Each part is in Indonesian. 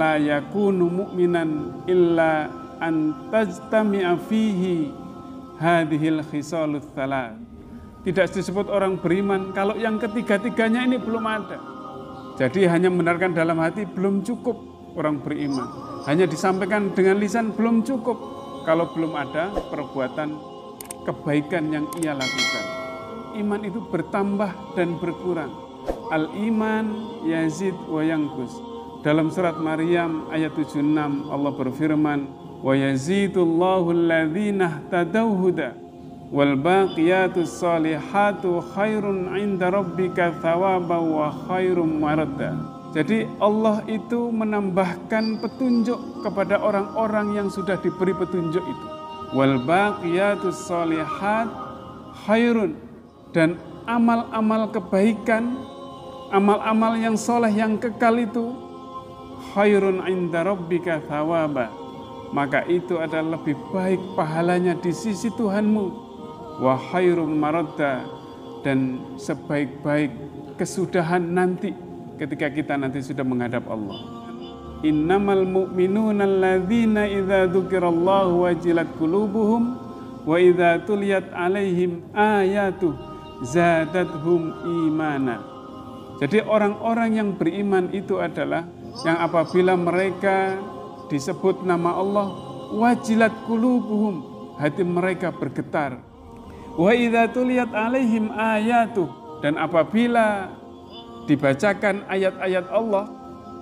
la yakunu mu'minan illa an tajtami'a fihi hadhil khisalus thalath. Tidak disebut orang beriman kalau yang ketiga-tiganya ini belum ada. Jadi hanya membenarkan dalam hati belum cukup orang beriman. Hanya disampaikan dengan lisan belum cukup kalau belum ada perbuatan kebaikan yang ia lakukan. Iman itu bertambah dan berkurang. Al-iman yazid wa yanqus. Dalam surat Maryam ayat 76 Allah berfirman, wa yazidullahu alladhina ihtadaw huda wal baqiyatus salihatu khairun 'inda rabbika thawaban wa khairum maradda. Jadi Allah itu menambahkan petunjuk kepada orang-orang yang sudah diberi petunjuk itu. Wal baqiyatus salihat khairun, dan amal-amal kebaikan, amal-amal yang soleh yang kekal itu khairun 'inda rabbika thawaba, maka itu adalah lebih baik pahalanya di sisi Tuhanmu. Wa khairum maradda, dan sebaik-baik kesudahan nanti ketika kita nanti sudah menghadap Allah. Innamal mu'minuna alladzina idza dzukirallahu wajilat qulubuhum wa idza tuliyat alaihim ayatuh zadathum imana. Jadi orang-orang yang beriman itu adalah yang apabila mereka disebut nama Allah, wajilat qulubuhum, hati mereka bergetar. Wa idza tuliyat alaihim ayatuh, dan apabila dibacakan ayat-ayat Allah,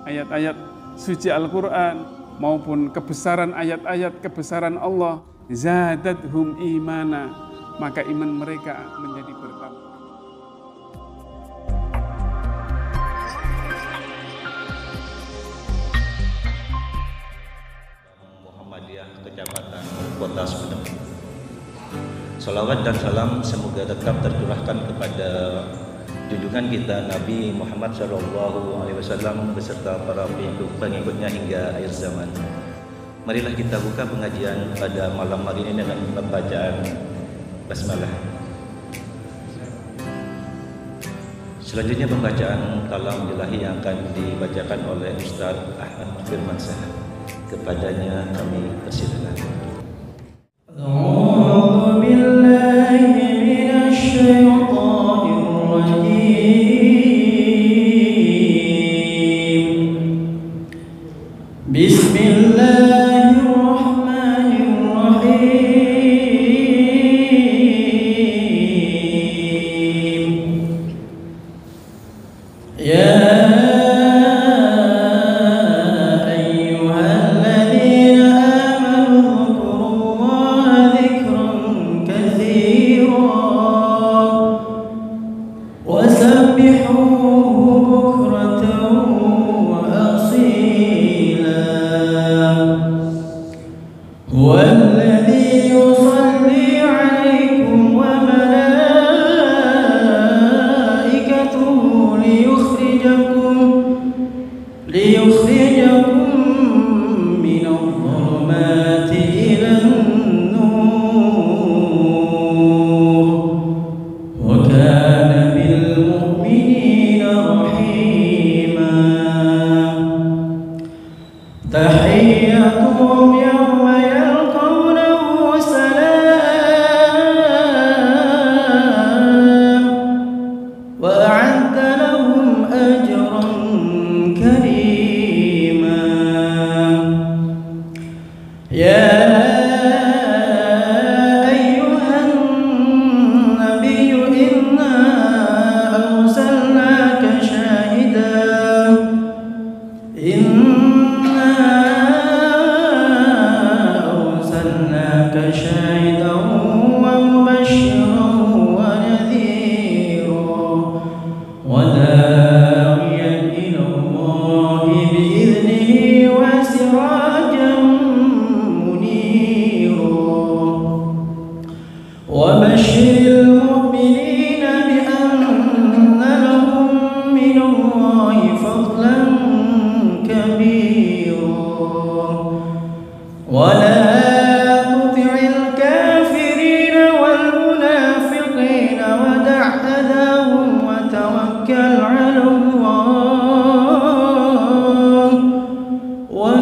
ayat-ayat suci Al-Quran maupun kebesaran ayat-ayat kebesaran Allah, zadathum imana, maka iman mereka menjadi bertambah. Muhammadiyah Kecamatan Kota Sumedang. Salawat dan salam semoga tetap tercurahkan kepada junjungan kita Nabi Muhammad SAW beserta para pengikutnya hingga akhir zaman. Marilah kita buka pengajian pada malam hari ini dengan pembacaan basmalah. Selanjutnya pembacaan kalam ilahi yang akan dibacakan oleh Ustaz Ahmad Firmansyah. Kepadanya kami persilakan.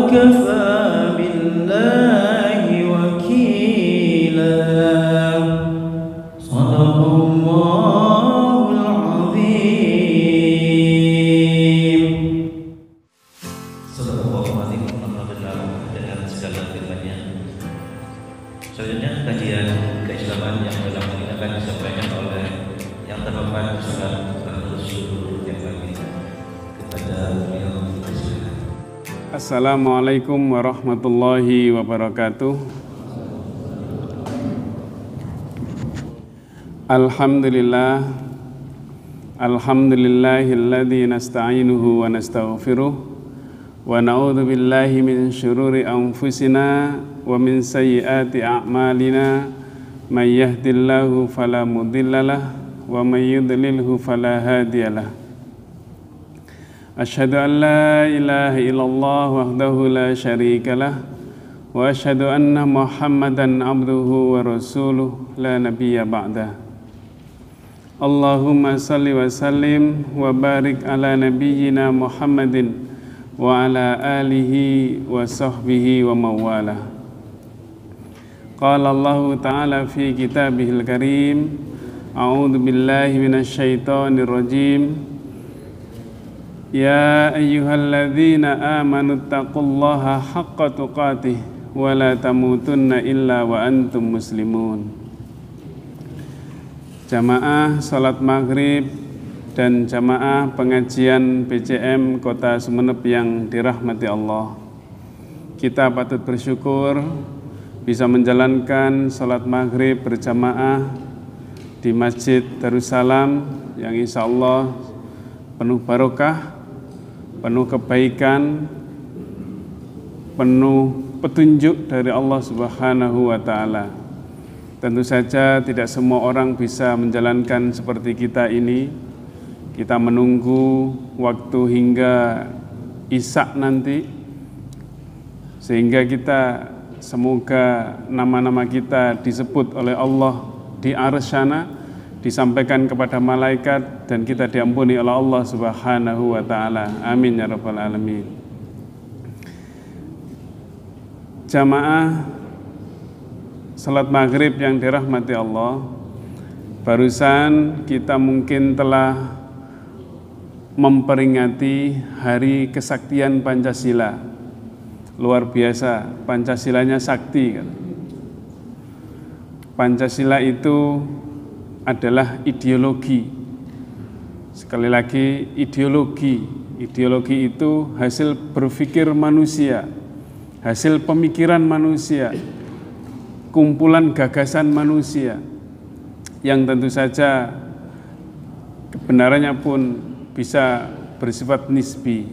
وكفى بالله وكيلا صدق الله العظيم. Assalamualaikum warahmatullahi wabarakatuh. Dengan segala firman-Nya. Selanjutnya kajian keislaman yang dalam ini akan disampaikan oleh yang terhormat Ustaz Rasul yang kami kepada beliau. Assalamualaikum warahmatullahi wabarakatuh. Alhamdulillahilladzi nasta'inuhu wa nastaghfiruh wa na'udzu billahi min syururi anfusina wa min sayyiati a'malina may yahdihillahu fala mudhillalah wa may yudlilhu fala hadiyalah. Asyhadu an la ilaha illallah wahdahu la syarikalah wa asyhadu anna Muhammadan abduhu wa rasuluh la nabiyya ba'dah. Allahumma salli wa sallim wa barik ala nabiyyina Muhammadin wa ala alihi wa sahbihi wa mawalah. Qala Allah ta'ala fi kitabihil karim, a'udzu billahi minasy syaithanir rajim. Ya ayyuhalladzina amanu taqullaha haqqa tuqatih wa la tamutunna illa wa antum muslimun. Jamaah salat maghrib dan jamaah pengajian PCM Kota Sumeneb yang dirahmati Allah, kita patut bersyukur bisa menjalankan salat maghrib berjamaah di Masjid Darussalam yang insya Allah penuh barokah, penuh kebaikan, penuh petunjuk dari Allah Subhanahu wa Ta'ala. Tentu saja tidak semua orang bisa menjalankan seperti kita ini. Kita menunggu waktu hingga Isya nanti, sehingga kita semoga nama-nama kita disebut oleh Allah di arsyana, disampaikan kepada malaikat, dan kita diampuni oleh Allah Subhanahu wa Ta'ala. Amin ya rabbal alamin. Jamaah salat maghrib yang dirahmati Allah, barusan kita mungkin telah memperingati hari kesaktian Pancasila. Luar biasa, Pancasilanya sakti. Pancasila itu adalah ideologi. Sekali lagi, ideologi. Ideologi itu hasil berpikir manusia, hasil pemikiran manusia, kumpulan gagasan manusia yang tentu saja kebenarannya pun bisa bersifat nisbi.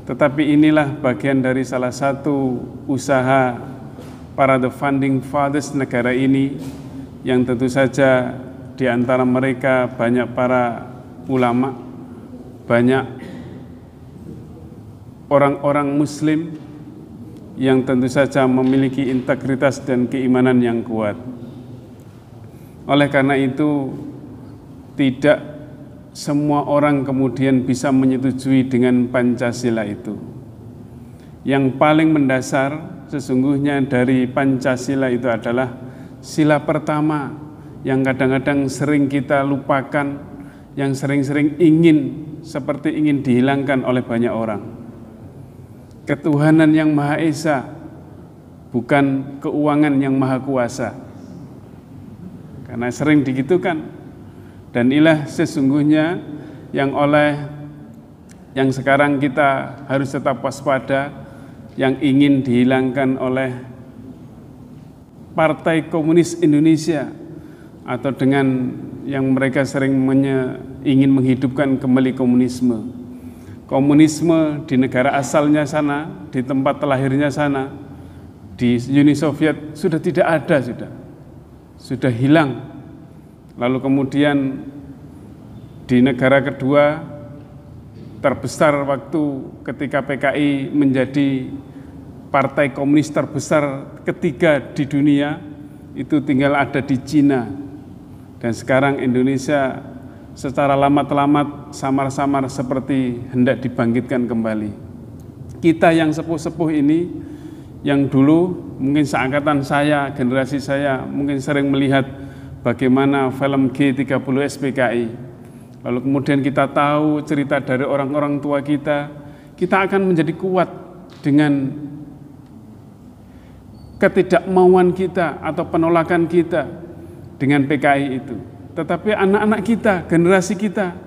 Tetapi inilah bagian dari salah satu usaha para the founding fathers negara ini, yang tentu saja di antara mereka banyak para ulama, banyak orang-orang muslim yang tentu saja memiliki integritas dan keimanan yang kuat. Oleh karena itu, tidak semua orang kemudian bisa menyetujui dengan Pancasila itu. Yang paling mendasar sesungguhnya dari Pancasila itu adalah sila pertama yang kadang-kadang sering kita lupakan, yang sering-sering seperti ingin dihilangkan oleh banyak orang. Ketuhanan yang Maha Esa, bukan keuangan yang Maha Kuasa. Karena sering digitukan. Dan inilah sesungguhnya yang sekarang kita harus tetap waspada, yang ingin dihilangkan oleh Partai Komunis Indonesia, atau dengan yang mereka sering ingin menghidupkan kembali komunisme. Komunisme di negara asalnya sana, di tempat lahirnya sana, di Uni Soviet sudah tidak ada, sudah hilang. Lalu kemudian di negara kedua terbesar waktu ketika PKI menjadi partai komunis terbesar ketiga di dunia, itu tinggal ada di Cina. Dan sekarang Indonesia secara lamat-lamat samar-samar seperti hendak dibangkitkan kembali. kita yang sepuh-sepuh ini, yang dulu mungkin seangkatan saya, generasi saya mungkin sering melihat bagaimana film G30 SPKI. Lalu kemudian kita tahu cerita dari orang-orang tua kita akan menjadi kuat dengan ketidakmauan kita atau penolakan kita dengan PKI itu. Tetapi anak-anak kita, generasi kita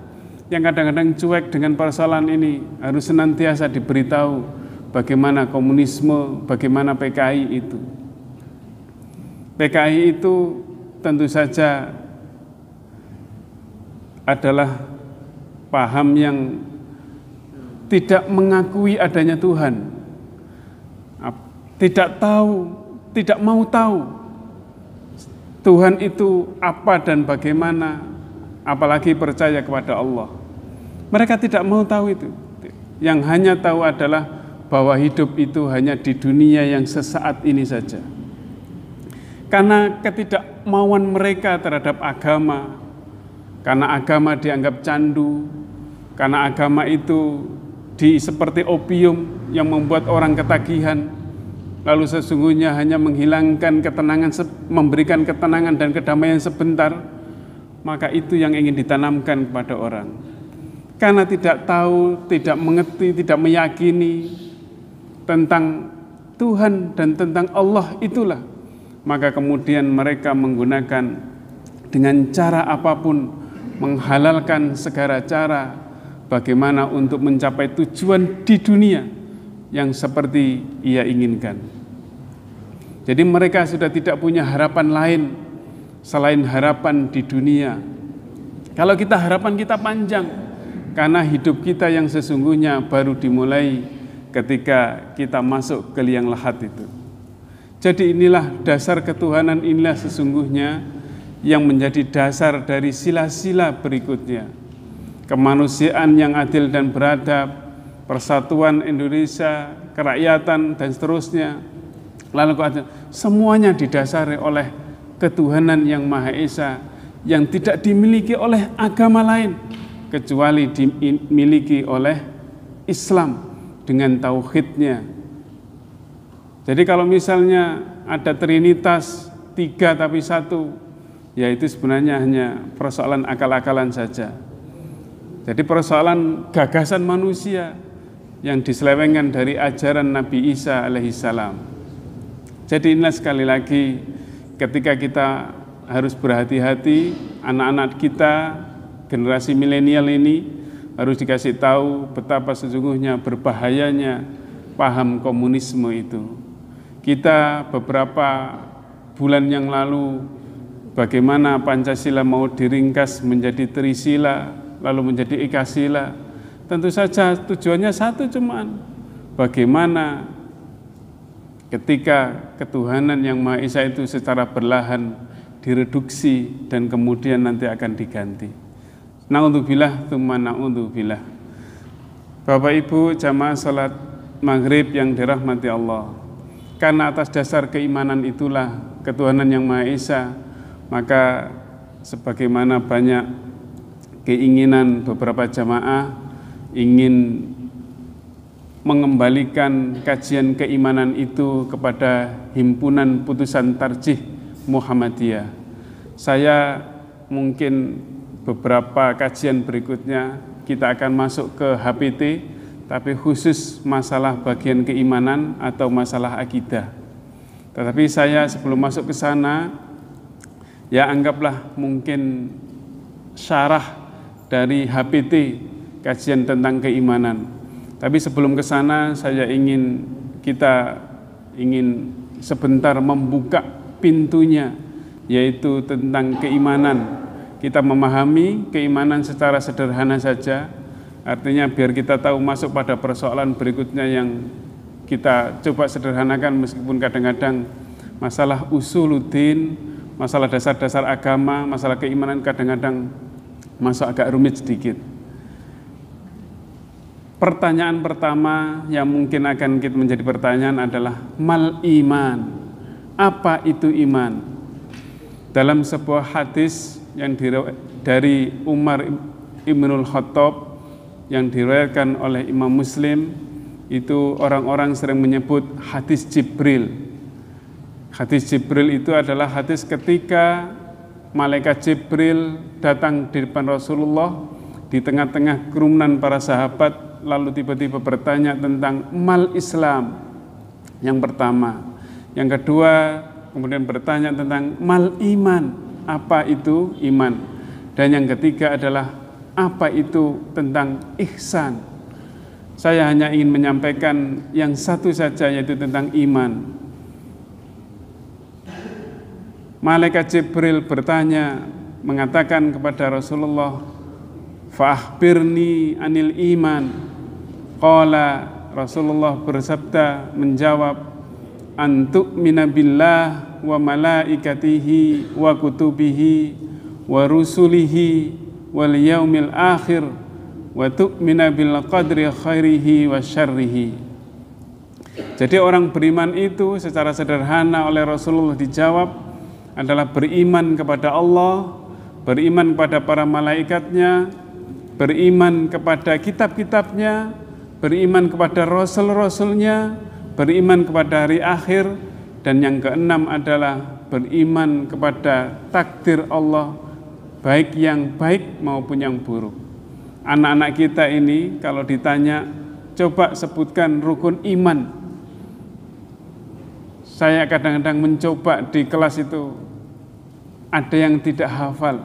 yang kadang-kadang cuek dengan persoalan ini harus senantiasa diberitahu bagaimana komunisme, bagaimana PKI itu. PKI itu tentu saja adalah paham yang tidak mengakui adanya Tuhan, tidak mau tahu Tuhan itu apa dan bagaimana, apalagi percaya kepada Allah. Mereka tidak mau tahu itu. Yang hanya tahu adalah bahwa hidup itu hanya di dunia yang sesaat ini saja. Karena ketidakmauan mereka terhadap agama, karena agama dianggap candu, karena agama itu seperti opium yang membuat orang ketagihan, lalu sesungguhnya hanya menghilangkan ketenangan, memberikan ketenangan dan kedamaian sebentar, maka itu yang ingin ditanamkan kepada orang. Karena tidak tahu, tidak mengerti, tidak meyakini tentang Tuhan dan tentang Allah itulah, maka kemudian mereka menggunakan dengan cara apapun, menghalalkan segala cara bagaimana untuk mencapai tujuan di dunia yang seperti ia inginkan. Jadi mereka sudah tidak punya harapan lain selain harapan di dunia. Kalau kita harapan kita panjang, karena hidup kita yang sesungguhnya baru dimulai ketika kita masuk ke liang lahat itu. Jadi inilah dasar ketuhanan, inilah sesungguhnya yang menjadi dasar dari sila-sila berikutnya. Kemanusiaan yang adil dan beradab, persatuan Indonesia, kerakyatan dan seterusnya. Lalu semuanya didasari oleh ketuhanan yang Maha Esa yang tidak dimiliki oleh agama lain kecuali dimiliki oleh Islam dengan tauhidnya. Jadi kalau misalnya ada trinitas 3 tapi 1, ya itu sebenarnya hanya persoalan akal-akalan saja. Jadi persoalan gagasan manusia yang diselewengkan dari ajaran Nabi Isa alaihissalam. Jadi inilah sekali lagi ketika kita harus berhati-hati, anak-anak kita, generasi milenial ini harus dikasih tahu betapa sesungguhnya berbahayanya paham komunisme itu. Kita beberapa bulan yang lalu bagaimana Pancasila mau diringkas menjadi Trisila, lalu menjadi Ekasila. Tentu saja tujuannya satu, cuman bagaimana ketika ketuhanan yang Maha Esa itu secara perlahan direduksi dan kemudian nanti akan diganti. Na'udzubillah, tsumma na'udzubillah. Bapak Ibu jamaah salat maghrib yang dirahmati Allah, karena atas dasar keimanan itulah ketuhanan yang Maha Esa, maka sebagaimana banyak keinginan beberapa jamaah ingin mengembalikan kajian keimanan itu kepada Himpunan Putusan Tarjih Muhammadiyah. Saya mungkin beberapa kajian berikutnya kita akan masuk ke HPT, tapi khusus masalah bagian keimanan atau masalah akidah. Tetapi saya sebelum masuk ke sana, ya anggaplah mungkin syarah dari HPT, kajian tentang keimanan. Tapi sebelum ke sana kita ingin sebentar membuka pintunya, yaitu tentang keimanan. Kita memahami keimanan secara sederhana saja, artinya biar kita tahu masuk pada persoalan berikutnya yang kita coba sederhanakan, meskipun kadang-kadang masalah usuluddin, masalah dasar-dasar agama, masalah keimanan kadang-kadang masuk agak rumit sedikit. Pertanyaan pertama yang mungkin akan kita menjadi pertanyaan adalah mal iman. Apa itu iman? Dalam sebuah hadis yang dari Umar Ibnul Khattab yang diriwayatkan oleh Imam Muslim, Itu orang-orang sering menyebut hadis Jibril. Hadis Jibril itu adalah hadis ketika malaikat Jibril datang di depan Rasulullah di tengah-tengah kerumunan para sahabat, lalu tiba-tiba bertanya tentang mal Islam yang pertama. Yang kedua, kemudian bertanya tentang mal iman, apa itu iman. Dan yang ketiga adalah apa itu tentang ihsan. Saya hanya ingin menyampaikan yang satu saja, yaitu tentang iman. Malaikat Jibril bertanya, mengatakan kepada Rasulullah, "Fa'akhbirni anil iman." Qala, Rasulullah bersabda, menjawab, "Antu'mina billah wa malaikatihi wa kutubihi wa rusulihi wal yaumil akhir wa tu'mina bil qadri khairihi wa syarrihi." Jadi orang beriman itu secara sederhana oleh Rasulullah dijawab adalah beriman kepada Allah, beriman kepada para malaikatnya, beriman kepada kitab-kitabnya, beriman kepada rasul-rasulnya, beriman kepada hari akhir, dan yang keenam adalah beriman kepada takdir Allah, baik yang baik maupun yang buruk. Anak-anak kita ini kalau ditanya, coba sebutkan rukun iman. Saya kadang-kadang mencoba di kelas itu, ada yang tidak hafal.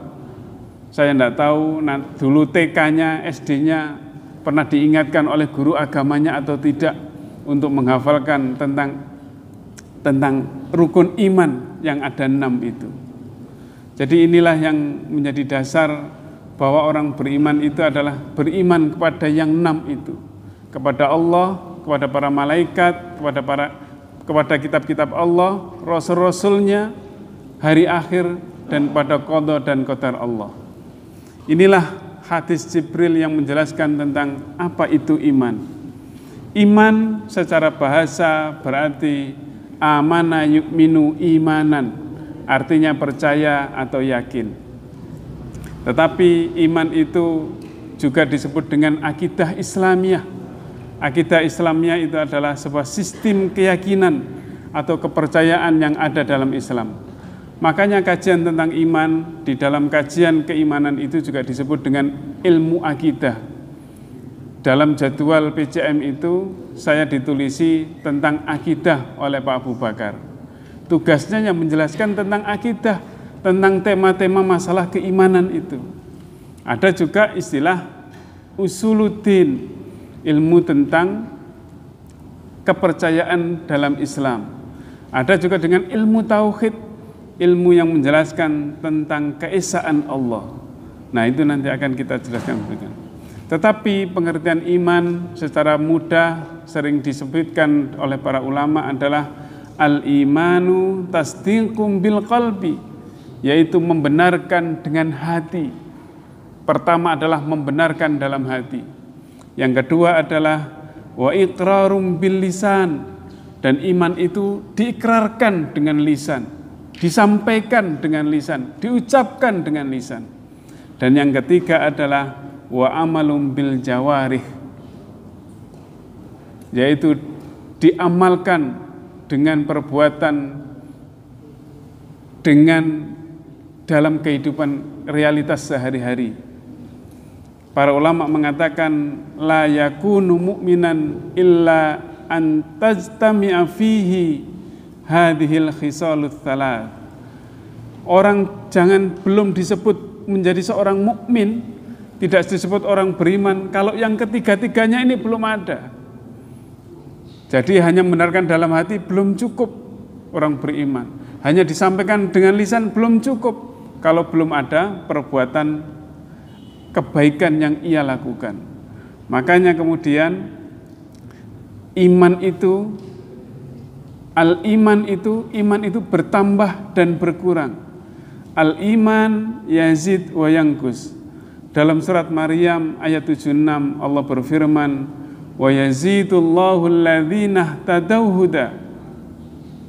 Saya tidak tahu dulu TK-nya, SD-nya pernah diingatkan oleh guru agamanya atau tidak untuk menghafalkan tentang rukun iman yang ada 6 itu. Jadi inilah yang menjadi dasar bahwa orang beriman itu adalah beriman kepada yang 6 itu, kepada Allah, kepada para malaikat, kepada kitab-kitab Allah, rasul-rasulnya, hari akhir, dan pada qada dan qadar Allah. Inilah hadis Jibril yang menjelaskan tentang apa itu iman. Iman secara bahasa berarti amana yu'minu imanan, artinya percaya atau yakin. Tetapi iman itu juga disebut dengan akidah Islamiyah. Akidah Islamiyah itu adalah sebuah sistem keyakinan atau kepercayaan yang ada dalam Islam. Makanya kajian tentang iman, di dalam kajian keimanan itu juga disebut dengan ilmu akidah. Dalam jadwal PCM itu saya ditulisi tentang akidah oleh Pak Abu Bakar. Tugasnya yang menjelaskan tentang akidah, tentang tema-tema masalah keimanan itu. Ada juga istilah usuluddin, ilmu tentang kepercayaan dalam Islam. Ada juga dengan ilmu tauhid, ilmu yang menjelaskan tentang keesaan Allah. Nah, itu nanti akan kita jelaskan. Tetapi pengertian iman secara mudah sering disebutkan oleh para ulama adalah al-imanu tasdiqum bil qalbi, yaitu membenarkan dengan hati. Pertama adalah membenarkan dalam hati. Yang kedua adalah wa iqrarum bil lisan, dan iman itu diikrarkan dengan lisan, disampaikan dengan lisan, diucapkan dengan lisan. Dan yang ketiga adalah wa amalum bil jawarih, yaitu diamalkan dengan perbuatan, dengan dalam kehidupan realitas sehari-hari. Para ulama mengatakan la yakunu mu'minan illa an tajtami'a fihi hadhil khisalus thalath. Orang belum disebut menjadi seorang mukmin, tidak disebut orang beriman kalau yang ketiga-tiganya ini belum ada. Jadi hanya membenarkan dalam hati belum cukup orang beriman. Hanya disampaikan dengan lisan belum cukup kalau belum ada perbuatan kebaikan yang ia lakukan. Makanya kemudian iman itu iman itu bertambah dan berkurang. Al-iman yazid wa yanqus. Dalam surat Maryam ayat 76 Allah berfirman, wa yazidullahu alladhina ihtadaw huda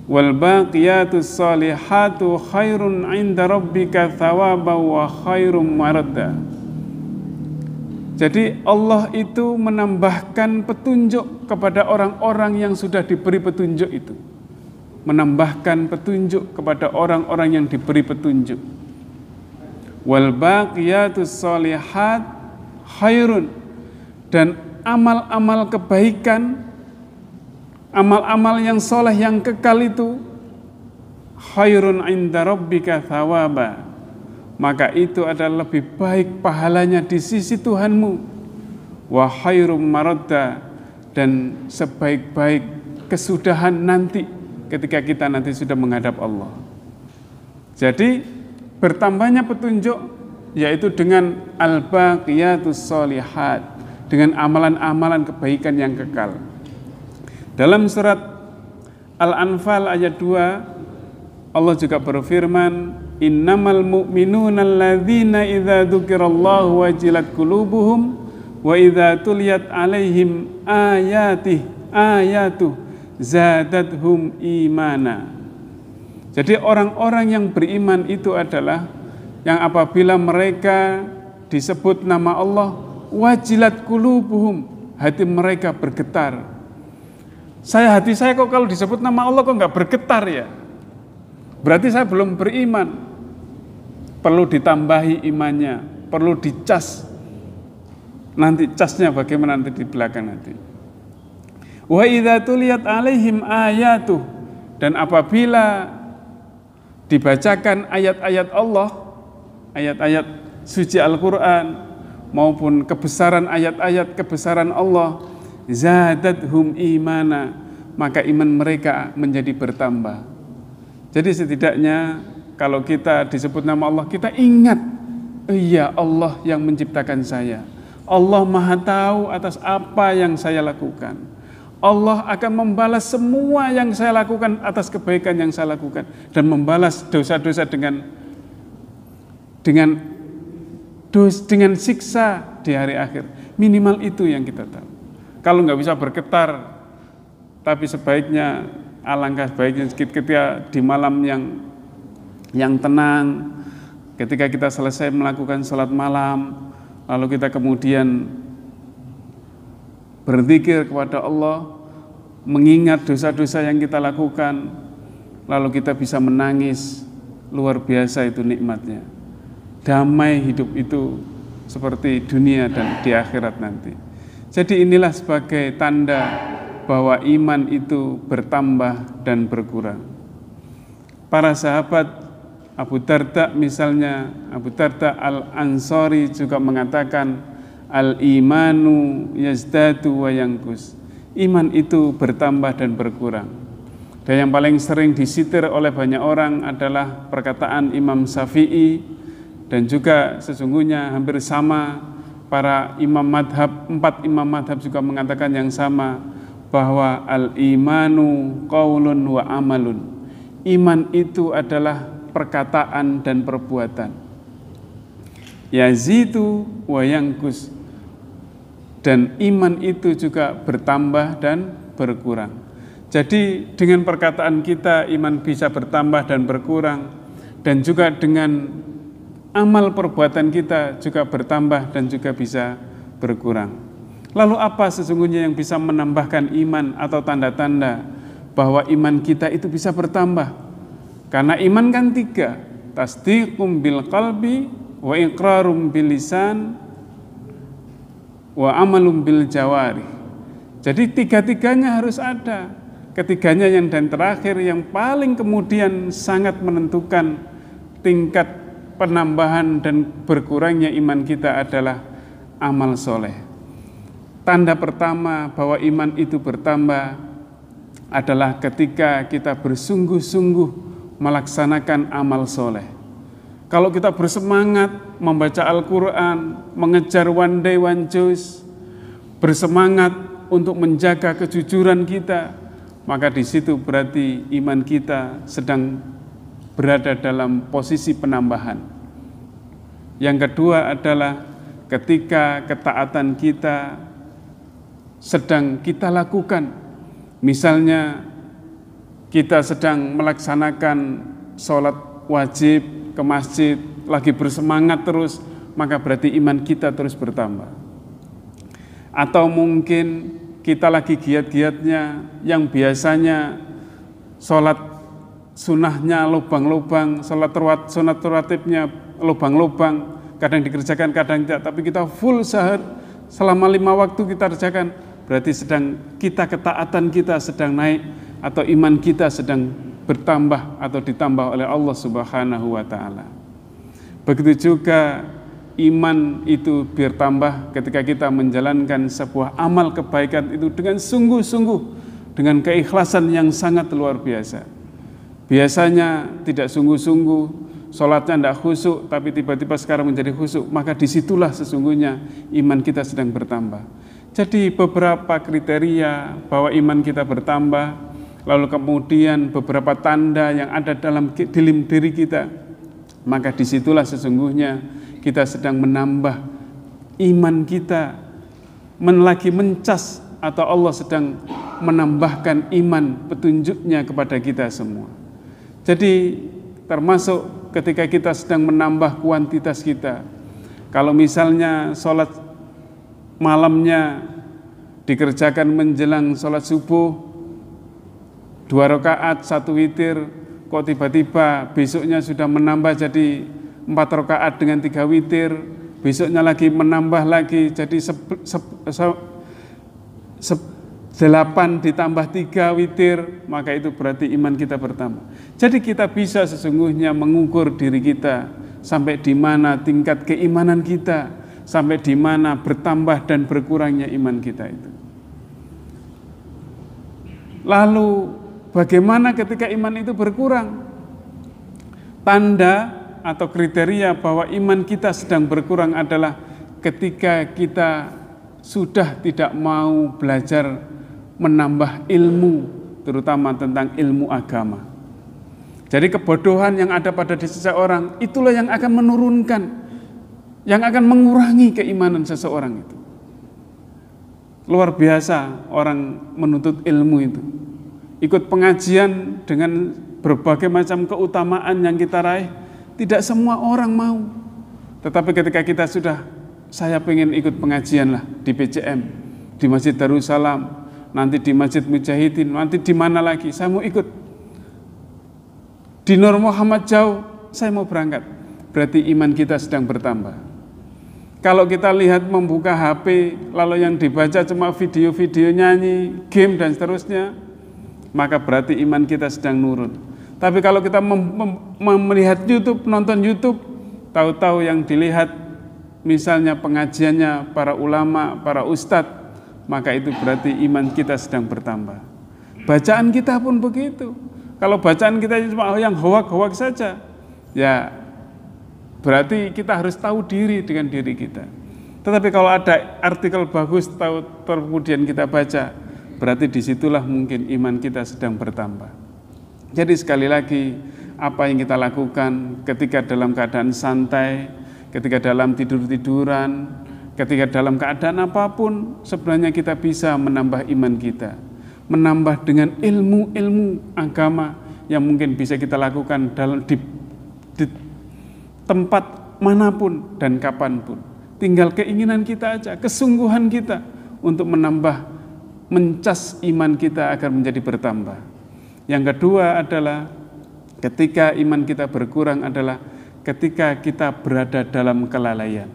wal baqiyatus salihatu khairun 'inda rabbika thawaban wa khairum maradda. Jadi Allah itu menambahkan petunjuk kepada orang-orang yang sudah diberi petunjuk itu. Menambahkan petunjuk kepada orang-orang yang diberi petunjuk. Wal baqiyatus sholihat khairun, dan amal-amal kebaikan, amal-amal yang soleh yang kekal itu khairun inda rabbika thawaba, maka itu adalah lebih baik pahalanya di sisi Tuhanmu. Wa khairum maradda, dan sebaik-baik kesudahan nanti ketika kita nanti sudah menghadap Allah. Jadi bertambahnya petunjuk yaitu dengan al-baqiyatus sholihat, dengan amalan-amalan kebaikan yang kekal. Dalam surat Al-Anfal ayat 2 Allah juga berfirman, innamal mu'minuna alladzina idza dzukirallahu wajilat qulubuhum wa idza tuliyat alaihim ayatuh zadathum imana. Jadi orang-orang yang beriman itu adalah yang apabila mereka disebut nama Allah, wajilat qulubuhum, hati mereka bergetar. Hati saya kok kalau disebut nama Allah kok nggak bergetar ya? Berarti saya belum beriman. Perlu ditambahi imannya, perlu dicas. Nanti casnya bagaimana nanti di belakang nanti. Wa idza tuliyat alaihim ayatuh, dan apabila dibacakan ayat-ayat Allah, ayat-ayat suci Al-Quran maupun kebesaran ayat-ayat kebesaran Allah, zadathum imana, maka iman mereka menjadi bertambah. Jadi setidaknya kalau kita disebut nama Allah, kita ingat, iya Allah yang menciptakan saya. Allah Maha tahu atas apa yang saya lakukan. Allah akan membalas semua yang saya lakukan atas kebaikan yang saya lakukan, dan membalas dosa-dosa dengan siksa di hari akhir. Minimal itu yang kita tahu. Kalau nggak bisa bergetar, tapi sebaiknya, alangkah baiknya ketika di malam yang tenang, ketika kita selesai melakukan salat malam, lalu kita kemudian berzikir kepada Allah, mengingat dosa-dosa yang kita lakukan, lalu kita bisa menangis. Luar biasa itu nikmatnya. Damai hidup itu seperti dunia dan di akhirat nanti. Jadi inilah sebagai tanda bahwa iman itu bertambah dan berkurang. Para sahabat Abu Darda misalnya, Abu Darda Al-Ansari juga mengatakan, al-imanu yazdadu wa yanqus. Iman itu bertambah dan berkurang. Dan yang paling sering disitir oleh banyak orang adalah perkataan Imam Syafi'i, dan juga sesungguhnya hampir sama para imam madhab, 4 imam madhab juga mengatakan yang sama, bahwa al-imanu qaulun wa amalun. Iman itu adalah perkataan dan perbuatan. Yazidu wa yanqus. Dan iman itu juga bertambah dan berkurang. Jadi dengan perkataan kita iman bisa bertambah dan berkurang, dan juga dengan amal perbuatan kita juga bertambah dan juga bisa berkurang. Lalu apa sesungguhnya yang bisa menambahkan iman atau tanda-tanda bahwa iman kita itu bisa bertambah? Karena iman kan 3, tasdiqum bil qalbi wa iqrarum bil lisan wa amalum bil jawari. Jadi 3-tiganya harus ada. Ketiganya yang dan terakhir yang paling kemudian sangat menentukan tingkat penambahan dan berkurangnya iman kita adalah amal soleh. Tanda pertama bahwa iman itu bertambah adalah ketika kita bersungguh-sungguh melaksanakan amal soleh. Kalau kita bersemangat membaca Al-Quran, mengejar one day one choice, bersemangat untuk menjaga kejujuran kita, maka di situ berarti iman kita sedang berada dalam posisi penambahan. Yang kedua adalah ketika ketaatan kita sedang kita lakukan. Misalnya kita sedang melaksanakan sholat wajib ke masjid, lagi bersemangat terus, maka berarti iman kita terus bertambah. Atau mungkin kita lagi giat-giatnya yang biasanya sholat sunnahnya lubang-lubang, sunat rawatibnya lubang-lubang, kadang dikerjakan, kadang tidak, tapi kita full sahur selama 5 waktu kita kerjakan, berarti ketaatan kita sedang naik, atau iman kita sedang bertambah atau ditambah oleh Allah Subhanahu wa Ta'ala. Begitu juga iman itu bertambah ketika kita menjalankan sebuah amal kebaikan itu dengan sungguh-sungguh, dengan keikhlasan yang sangat luar biasa. Biasanya tidak sungguh-sungguh, sholatnya tidak khusyuk, tapi tiba-tiba sekarang menjadi khusyuk, maka disitulah sesungguhnya iman kita sedang bertambah. Jadi beberapa kriteria bahwa iman kita bertambah, lalu kemudian beberapa tanda yang ada dalam diri kita, maka disitulah sesungguhnya kita sedang menambah iman kita, lagi mencas, atau Allah sedang menambahkan iman petunjuknya kepada kita semua. Jadi termasuk ketika kita sedang menambah kuantitas kita, kalau misalnya sholat malamnya dikerjakan menjelang sholat subuh 2 rakaat 1 witir, kok tiba-tiba besoknya sudah menambah jadi 4 rakaat dengan 3 witir, besoknya lagi menambah lagi jadi 8 ditambah 3 witir, maka itu berarti iman kita bertambah. Jadi kita bisa sesungguhnya mengukur diri kita sampai di mana tingkat keimanan kita, sampai di mana bertambah dan berkurangnya iman kita itu. Lalu bagaimana ketika iman itu berkurang? Tanda atau kriteria bahwa iman kita sedang berkurang adalah ketika kita sudah tidak mau belajar menambah ilmu, terutama tentang ilmu agama. Jadi kebodohan yang ada pada diri seseorang itulah yang akan menurunkan, yang akan mengurangi keimanan seseorang itu. Luar biasa orang menuntut ilmu itu. Ikut pengajian dengan berbagai macam keutamaan yang kita raih, tidak semua orang mau. Tetapi ketika kita sudah, saya pengen ikut pengajian lah di PCM, di Masjid Darussalam, nanti di Masjid Mujahidin, nanti di mana lagi, saya mau ikut. Di Nur Muhammad jauh, saya mau berangkat. Berarti iman kita sedang bertambah. Kalau kita lihat membuka HP, lalu yang dibaca cuma video-video nyanyi, game dan seterusnya, maka berarti iman kita sedang nurun. Tapi kalau kita melihat YouTube, nonton YouTube, tahu-tahu yang dilihat misalnya pengajiannya para ulama, para ustadz, maka itu berarti iman kita sedang bertambah. Bacaan kita pun begitu. Kalau bacaan kita cuma yang hoak-hoak saja, ya berarti kita harus tahu diri dengan diri kita. Tetapi kalau ada artikel bagus, kemudian kita baca, berarti disitulah mungkin iman kita sedang bertambah. Jadi sekali lagi, apa yang kita lakukan ketika dalam keadaan santai, ketika dalam tidur-tiduran, ketika dalam keadaan apapun, sebenarnya kita bisa menambah iman kita, menambah dengan ilmu-ilmu agama yang mungkin bisa kita lakukan di tempat manapun dan kapanpun. Tinggal keinginan kita aja, kesungguhan kita untuk menambah, mencas iman kita agar menjadi bertambah. Yang kedua adalah ketika iman kita berkurang adalah ketika kita berada dalam kelalaian.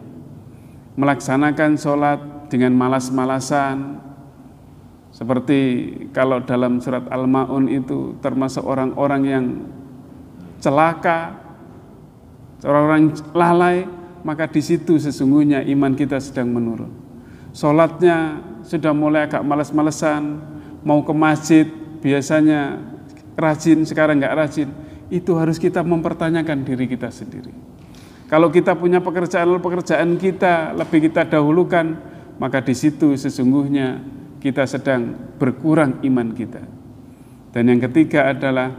Melaksanakan sholat dengan malas-malasan, seperti kalau dalam surat Al-Ma'un itu termasuk orang-orang yang celaka, orang-orang lalai, maka di situ sesungguhnya iman kita sedang menurun. Sholatnya sudah mulai agak malas-malesan, mau ke masjid biasanya rajin, sekarang nggak rajin. Itu harus kita mempertanyakan diri kita sendiri. Kalau kita punya pekerjaan kita lebih kita dahulukan, maka di situ sesungguhnya kita sedang berkurang iman kita. Dan yang ketiga adalah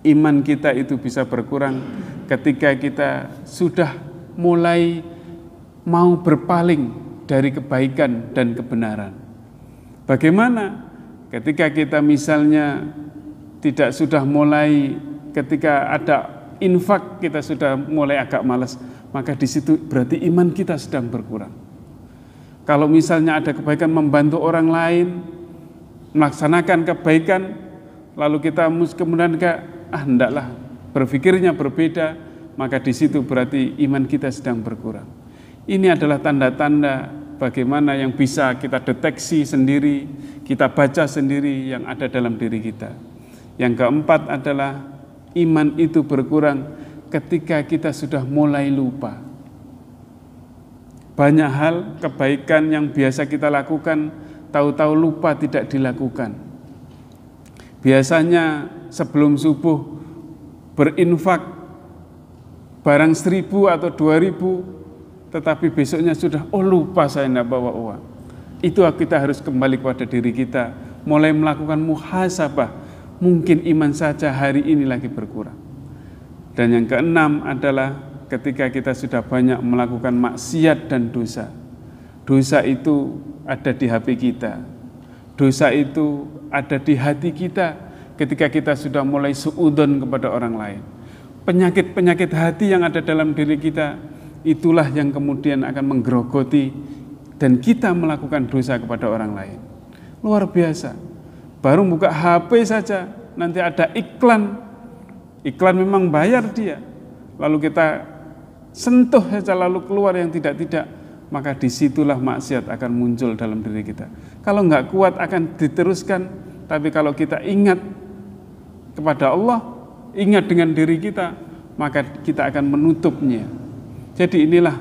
iman kita itu bisa berkurang ketika kita sudah mulai mau berpaling dari kebaikan dan kebenaran. Bagaimana ketika kita misalnya tidak sudah mulai, ketika ada infak kita sudah mulai agak malas, maka di situ berarti iman kita sedang berkurang. Kalau misalnya ada kebaikan membantu orang lain, melaksanakan kebaikan, lalu kita kemudian hendaklah berpikirnya berbeda, maka di situ berarti iman kita sedang berkurang. Ini adalah tanda-tanda bagaimana yang bisa kita deteksi sendiri, kita baca sendiri yang ada dalam diri kita. Yang keempat adalah iman itu berkurang ketika kita sudah mulai lupa. Banyak hal kebaikan yang biasa kita lakukan, tahu-tahu lupa tidak dilakukan. Biasanya sebelum subuh berinfak barang 1.000 atau 2.000, tetapi besoknya sudah lupa saya tidak bawa uang. Itu kita harus kembali kepada diri kita, mulai melakukan muhasabah. Mungkin iman saja hari ini lagi berkurang. Dan yang keenam adalah ketika kita sudah banyak melakukan maksiat dan dosa. Dosa itu ada di HP kita. Dosa itu ada di hati kita ketika kita sudah mulai suudzon kepada orang lain. Penyakit-penyakit hati yang ada dalam diri kita, itulah yang kemudian akan menggerogoti dan kita melakukan dosa kepada orang lain. Luar biasa. Baru buka HP saja, nanti ada iklan. Iklan memang bayar dia. Lalu kita sentuh saja lalu keluar yang tidak-tidak, maka disitulah maksiat akan muncul dalam diri kita. Kalau nggak kuat akan diteruskan, tapi kalau kita ingat kepada Allah, ingat dengan diri kita, maka kita akan menutupnya. Jadi inilah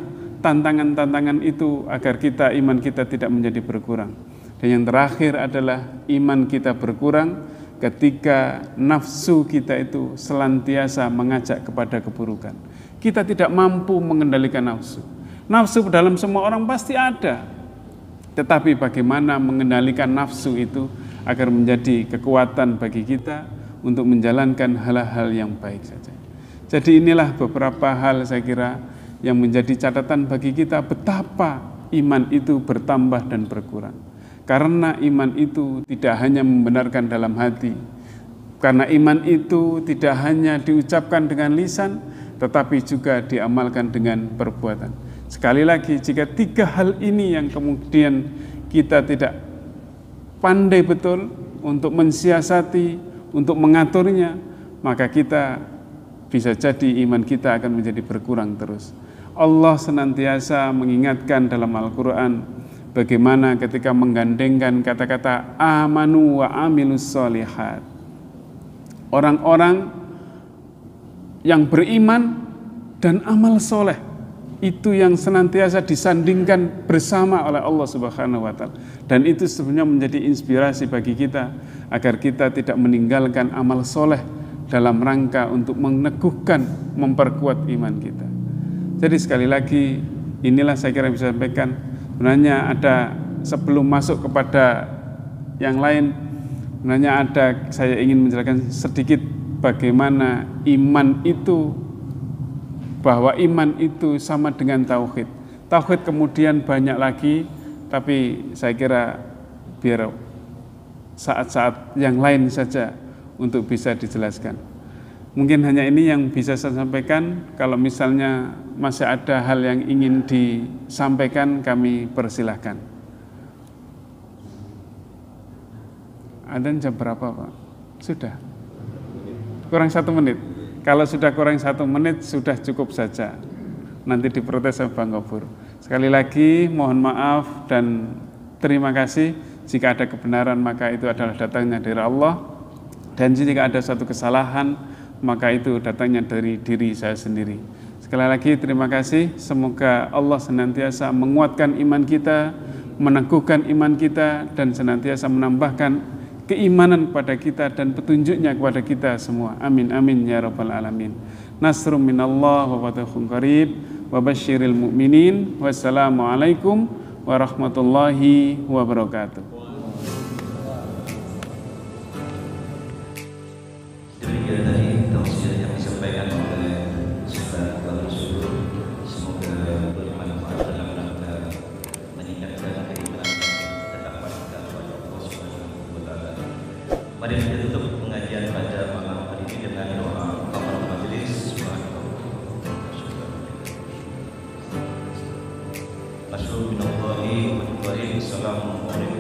tantangan-tantangan itu agar kita iman kita tidak menjadi berkurang. Dan yang terakhir adalah iman kita berkurang ketika nafsu kita itu senantiasa mengajak kepada keburukan. Kita tidak mampu mengendalikan nafsu. Nafsu dalam semua orang pasti ada. Tetapi bagaimana mengendalikan nafsu itu agar menjadi kekuatan bagi kita untuk menjalankan hal-hal yang baik saja. Jadi inilah beberapa hal saya kira yang menjadi catatan bagi kita betapa iman itu bertambah dan berkurang. Karena iman itu tidak hanya membenarkan dalam hati. Karena iman itu tidak hanya diucapkan dengan lisan, tetapi juga diamalkan dengan perbuatan. Sekali lagi, jika 3 hal ini yang kemudian kita tidak pandai betul untuk mensiasati, untuk mengaturnya, maka kita bisa jadi iman kita akan menjadi berkurang terus. Allah senantiasa mengingatkan dalam Al-Quran bagaimana ketika menggandengkan kata-kata amanu wa amilus solihat. Orang-orang yang beriman dan amal soleh itu yang senantiasa disandingkan bersama oleh Allah Subhanahu wa Ta'ala. Dan itu sebenarnya menjadi inspirasi bagi kita agar kita tidak meninggalkan amal soleh dalam rangka untuk meneguhkan, memperkuat iman kita. Jadi sekali lagi inilah saya kira bisa sampaikan. Sebenarnya ada sebelum masuk kepada yang lain, sebenarnya ada saya ingin menjelaskan sedikit bagaimana iman itu, bahwa iman itu sama dengan tauhid. Tauhid kemudian banyak lagi, tapi saya kira biar saat-saat yang lain saja untuk bisa dijelaskan. Mungkin hanya ini yang bisa saya sampaikan. Kalau misalnya masih ada hal yang ingin disampaikan, kami persilahkan. Adzan jam berapa, Pak? Sudah? Kurang 1 menit. Kalau sudah kurang 1 menit, sudah cukup saja. Nanti diprotes sama Bang Gofur. Sekali lagi, mohon maaf dan terima kasih. Jika ada kebenaran, maka itu adalah datangnya dari Allah. Dan jika ada suatu kesalahan, maka itu datangnya dari diri saya sendiri. Sekali lagi terima kasih. Semoga Allah senantiasa menguatkan iman kita, meneguhkan iman kita, dan senantiasa menambahkan keimanan kepada kita dan petunjuknya kepada kita semua. Amin amin ya rabbal alamin. Nasrum minallah wa fathun qarib wa basyiril mu'minin. Wassalamualaikum warahmatullahi wabarakatuh. Mari kita tutup pengajian pada malam hari ini dengan doa kafaratul majelis. Asyhadu an la ilaha illallah Assalamualaikum warahmatullahi wabarakatuh.